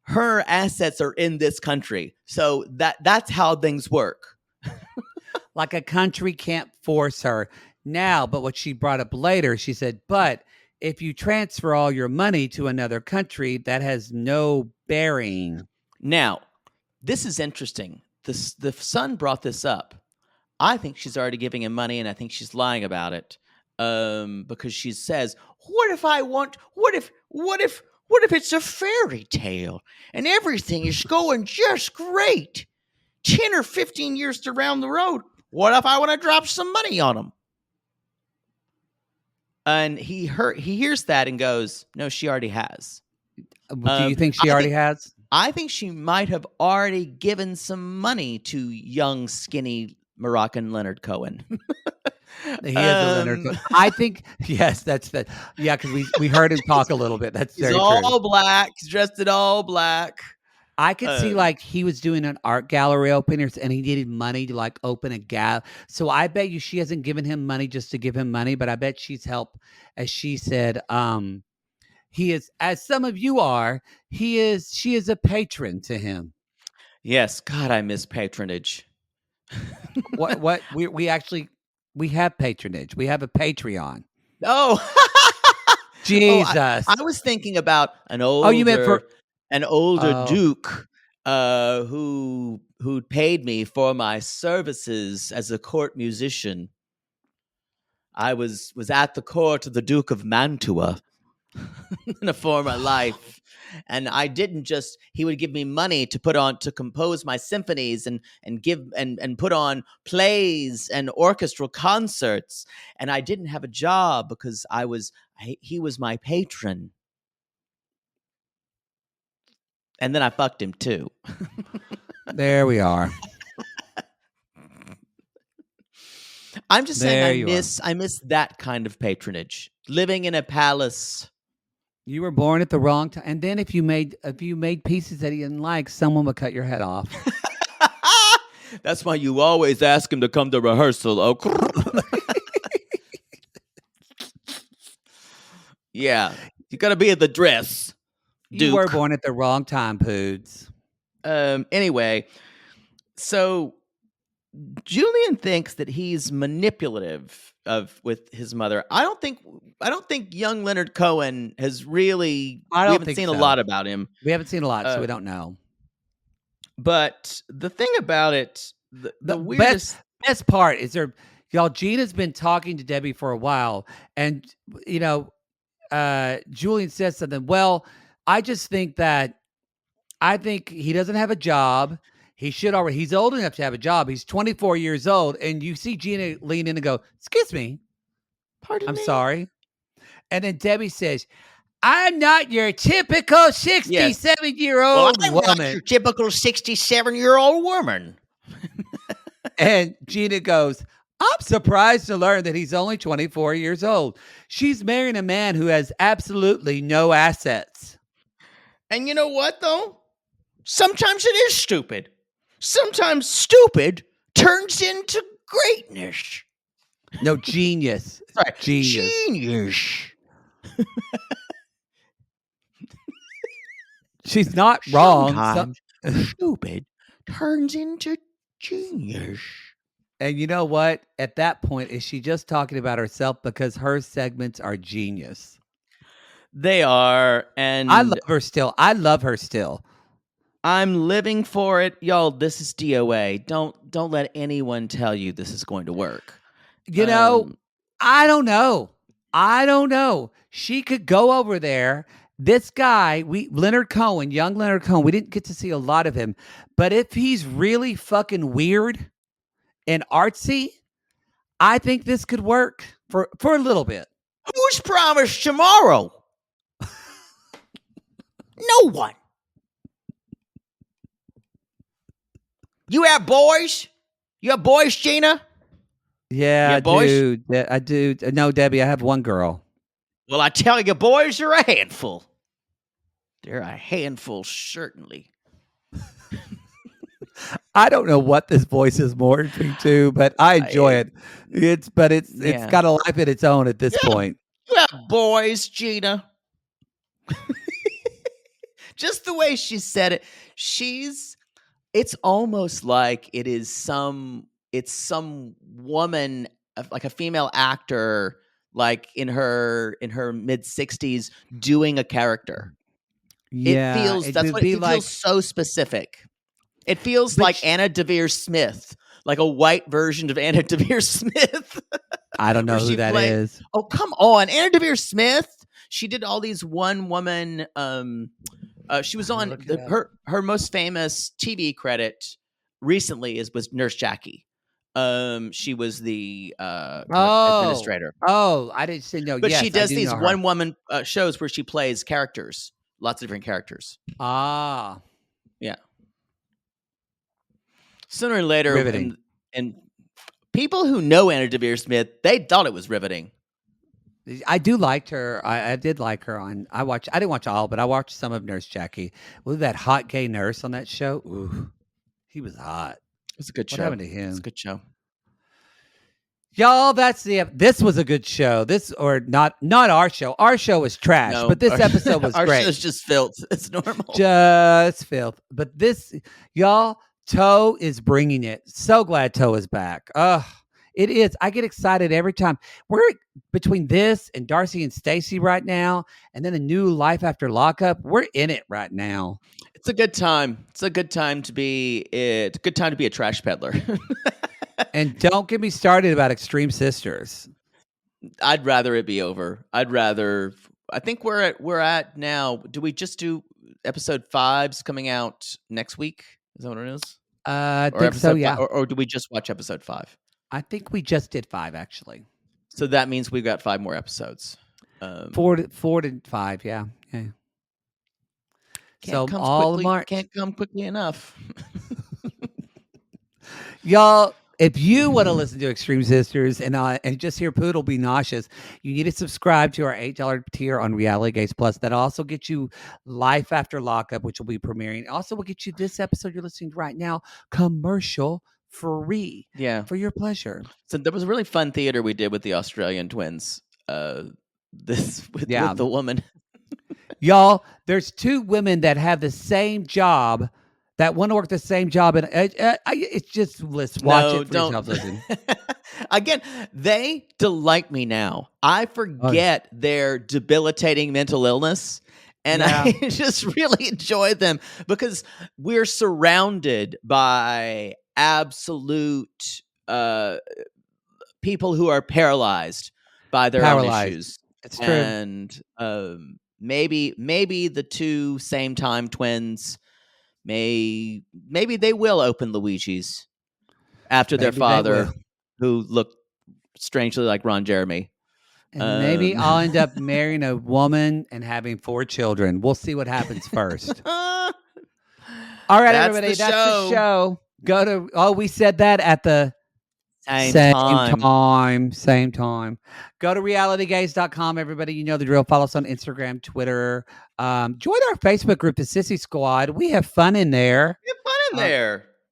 her assets are in this country, so that's how things work. Like a country can't force her now. But what she brought up later, she said, but if you transfer all your money to another country, that has no bearing. Now, this is interesting. The son brought this up. I think she's already giving him money, and I think she's lying about it. Because she says, what if What if it's a fairy tale and everything is going just great? 10 or 15 years down the road, what if I want to drop some money on them? And he hears that and goes, no, she already has. Do you think she already has? I think she might have already given some money to young, skinny Moroccan Leonard Cohen. He is a Leonard Cohen. I think, yes, that's that. Yeah, because we heard him talk a little bit. That's very He's true. all black. He's dressed in all black. I could see like he was doing an art gallery opener and he needed money to like open a gallery. So I bet you she hasn't given him money just to give him money, but I bet she's helped, as she said, he is, as some of you are, she is a patron to him. Yes, God, I miss patronage. What we actually have patronage. We have a Patreon. Oh, Jesus. I was thinking about an older, you meant for duke who paid me for my services as a court musician. I was at the court of the Duke of Mantua in a former life, and I didn't just, he would give me money to compose my symphonies and put on plays and orchestral concerts, and I didn't have a job because he was my patron. And then I fucked him too. There we are. I'm just saying I miss that kind of patronage. Living in a palace. You were born at the wrong time. And then if you made pieces that he didn't like, someone would cut your head off. That's why you always ask him to come to rehearsal. Oh. Yeah. You got to be at the dress. Duke. You were born at the wrong time, Poods. Anyway, so Julian thinks that he's manipulative with his mother. I don't think young Leonard Cohen has really. We haven't seen a lot about him. We haven't seen a lot, so we don't know. But the thing about it, the weirdest best part is y'all. Gina's been talking to Debbie for a while, and Julian says something. Well, I just think I think he doesn't have a job. He's old enough to have a job. He's 24 years old. And you see Gina lean in and go, excuse me. Pardon me? I'm sorry. And then Debbie says, I'm not your typical 67-year-old woman. I'm not your typical 67-year-old woman. And Gina goes, I'm surprised to learn that he's only 24 years old. She's marrying a man who has absolutely no assets. And you know what, though? Sometimes it is stupid. Sometimes stupid turns into greatness. No, genius. Sorry, genius. She's not wrong. Sometimes stupid turns into genius. And you know what? At that point, is she just talking about herself because her segments are genius? They are, and I love her still. I'm living for it. Y'all, this is DOA. Don't let anyone tell you this is going to work. I don't know. She could go over there. This guy, young Leonard Cohen, we didn't get to see a lot of him. But if he's really fucking weird and artsy, I think this could work for a little bit. Who's promised tomorrow? No one. You have boys? You have boys, Gina? Yeah, I do. No, Debbie, I have one girl. Well, I tell you, boys are a handful. They're a handful, certainly. I don't know what this voice is morphing to, but I enjoy it. It's got a life of its own at this point. You have boys, Gina. Just the way she said it, it's almost like it's some woman, like a female actor, like in her mid 60s doing a character. Yeah, it feels so specific. It feels like Anna Devere Smith, like a white version of Anna Devere Smith. I don't know who that is. Oh, come on. Anna Devere Smith. She did all these one woman. She was on Look it up. her most famous TV credit recently was Nurse Jackie. She was the administrator. Oh, I didn't say no. But yes, she I does do these know her. one woman shows where she plays characters, lots of different characters. Ah, Yeah. Sooner or later, riveting. and people who know Anna Devere Smith, they thought it was riveting. I do liked her. I did like her on. I didn't watch all, but I watched some of Nurse Jackie. Was that hot gay nurse on that show? Ooh, he was hot. It was a good show. What happened to him? It's a good show. Y'all, this was a good show. Not our show. Our show was trash, No, but this episode was our great. show's just filth. It's normal. Just filth. But this, y'all, Toe is bringing it. So glad Toe is back. It is. I get excited every time. We're between this and Darcy and Stacy right now, and then a new Life After Lockup. We're in it right now. It's a good time. It's a good time to be. It's a good time to be a trash peddler. And don't get me started about Extreme Sisters. I'd rather it be over. I think we're at now. Do we just do episode 5's coming out next week? Is that what it is? I think so. Yeah. Or do we just watch episode 5? I think we just did 5 actually. So that means we've got 5 more episodes. 4 to 5. Yeah. So can't come quickly enough. Y'all, if you want to listen to Extreme Sisters and just hear Poodle be nauseous, you need to subscribe to our $8 tier on Reality Gaze Plus. That also gets you Life After Lockup, which will be premiering. Also will get you this episode you're listening to right now, commercial free. Yeah. For your pleasure. So there was a really fun theater we did with the Australian twins. With the woman. Y'all, there's 2 women that have the same job that want to work the same job, and it's just let's watch it for yourself. Listen. Again, they delight me now. I forget their debilitating mental illness, and I just really enjoy them because we're surrounded by absolute people who are paralyzed by their own issues. It's true, and maybe the 2 same time twins. Maybe they will open Luigi's after their father, who looked strangely like Ron Jeremy. And maybe I'll end up marrying a woman and having 4 children. We'll see what happens first. All right, everybody, that's the show. Go to we said that at the same time. Go to realitygaze.com, everybody. You know the drill. Follow us on Instagram, Twitter. Join our Facebook group, the Sissy Squad. We have fun in there.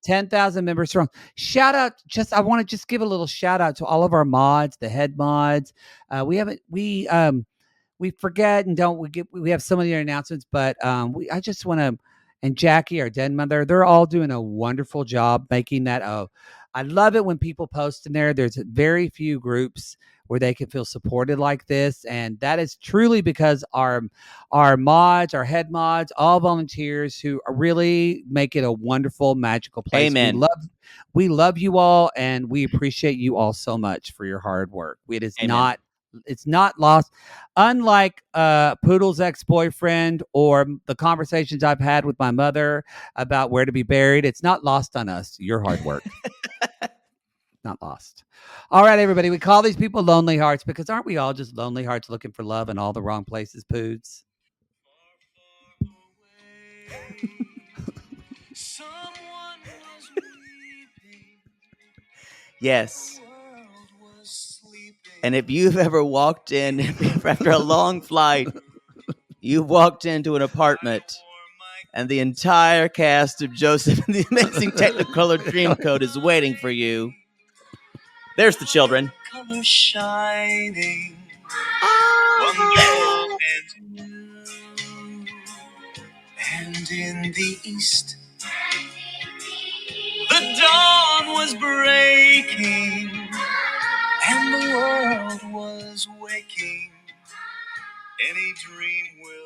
10,000 members strong. Shout out! I want to give a little shout out to all of our mods, the head mods. We forget and we have some of the announcements, but I just want to, and Jackie, our den mother, they're all doing a wonderful job making that. I love it when people post in there. There's very few groups where they can feel supported like this, and that is truly because our mods, our head mods, all volunteers who really make it a wonderful, magical place. Amen. We love you all, and we appreciate you all so much for your hard work. It's not lost. Unlike Poodle's ex-boyfriend or the conversations I've had with my mother about where to be buried, it's not lost on us. Your hard work. Not lost. All right, everybody. We call these people lonely hearts because aren't we all just lonely hearts looking for love in all the wrong places, Poods? Yes. And if you've ever walked in after a long flight, you've walked into an apartment and the entire cast of Joseph and the Amazing Technicolor Dreamcoat is waiting for you. There's the children. Color shining, wonderful and new. And in the east, the dawn was breaking, and the world was waking. Any dream will